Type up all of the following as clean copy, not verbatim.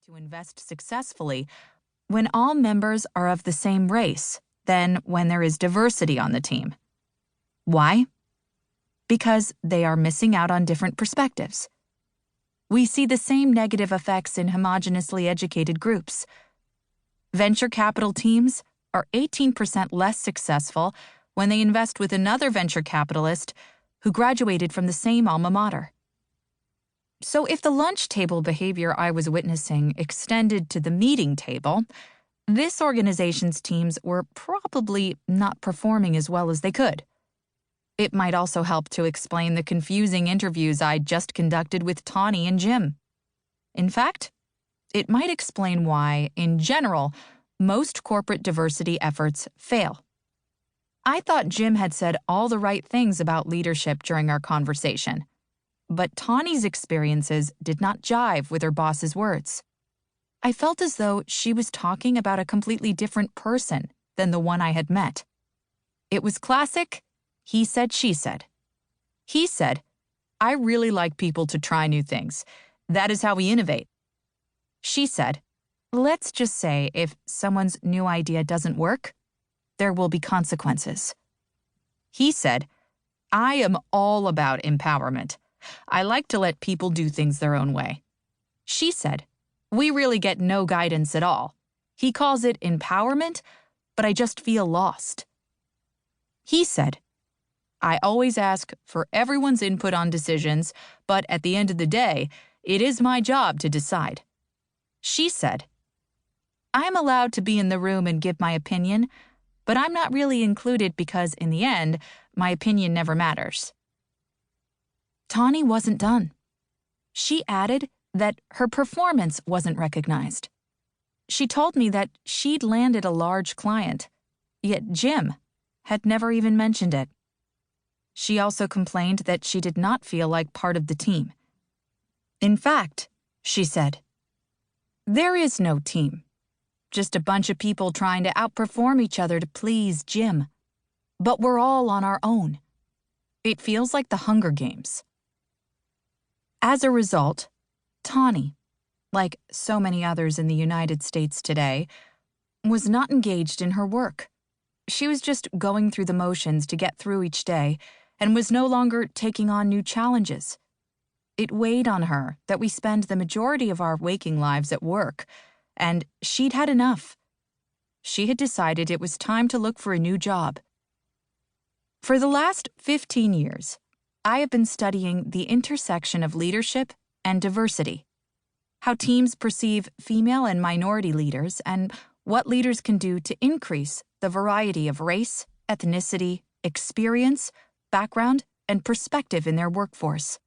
to invest successfully when all members are of the same race than when there is diversity on the team. Why? Because they are missing out on different perspectives. We see the same negative effects in homogeneously educated groups. Venture capital teams are 18% less successful when they invest with another venture capitalist who graduated from the same alma mater. So if the lunch table behavior I was witnessing extended to the meeting table, this organization's teams were probably not performing as well as they could. It might also help to explain the confusing interviews I'd just conducted with Tawny and Jim. In fact, it might explain why, in general, most corporate diversity efforts fail. I thought Jim had said all the right things about leadership during our conversation, but Tawny's experiences did not jive with her boss's words. I felt as though she was talking about a completely different person than the one I had met. It was classic he said, she said. He said, "I really like people to try new things. That is how we innovate." She said, "Let's just say if someone's new idea doesn't work, there will be consequences." He said, "I am all about empowerment. I like to let people do things their own way." She said, "We really get no guidance at all. He calls it empowerment, but I just feel lost." He said, "I always ask for everyone's input on decisions, but at the end of the day, it is my job to decide." She said, "I am allowed to be in the room and give my opinion, but I'm not really included because, in the end, my opinion never matters." Tawny wasn't done. She added that her performance wasn't recognized. She told me that she'd landed a large client, yet Jim had never even mentioned it. She also complained that she did not feel like part of the team. "In fact," she said, "there is no team. Just a bunch of people trying to outperform each other to please Jim. But we're all on our own. It feels like the Hunger Games." As a result, Tawny, like so many others in the United States today, was not engaged in her work. She was just going through the motions to get through each day and was no longer taking on new challenges. It weighed on her that we spend the majority of our waking lives at work, and she'd had enough. She had decided it was time to look for a new job. For the last 15 years, I have been studying the intersection of leadership and diversity, how teams perceive female and minority leaders, and what leaders can do to increase the variety of race, ethnicity, experience, background, and perspective in their workforce.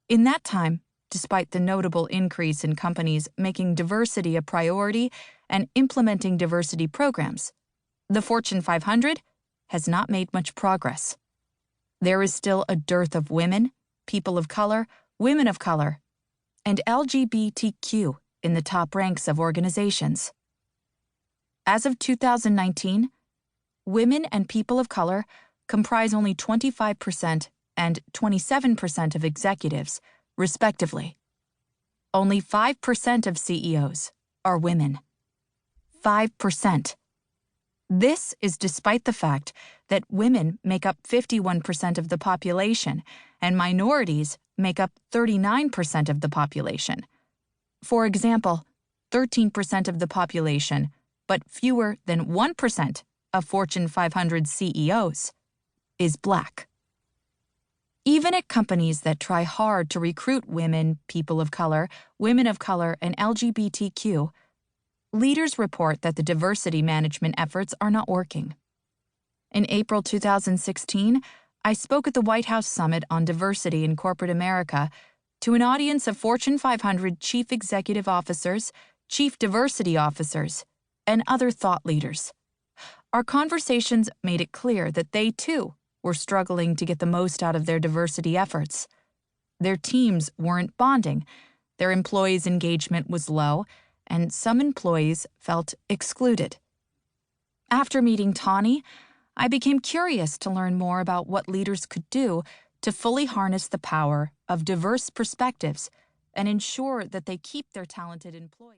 In that time, despite the notable increase in companies making diversity a priority and implementing diversity programs, the Fortune 500 has not made much progress. There is still a dearth of women, people of color, women of color, and LGBTQ in the top ranks of organizations. As of 2019, women and people of color comprise only 25% and 27% of executives, respectively. Only 5% of CEOs are women. 5%. This is despite the fact that women make up 51% of the population and minorities make up 39% of the population. For example, 13% of the population, but fewer than 1% of Fortune 500 CEOs, is Black. Even at companies that try hard to recruit women, people of color, women of color, and LGBTQ, leaders report that the diversity management efforts are not working. In April 2016, I spoke at the White House Summit on Diversity in Corporate America to an audience of Fortune 500 chief executive officers, chief diversity officers, and other thought leaders. Our conversations made it clear that they, too, were struggling to get the most out of their diversity efforts. Their teams weren't bonding, their employees' engagement was low, and some employees felt excluded. After meeting Tawny, I became curious to learn more about what leaders could do to fully harness the power of diverse perspectives and ensure that they keep their talented employees.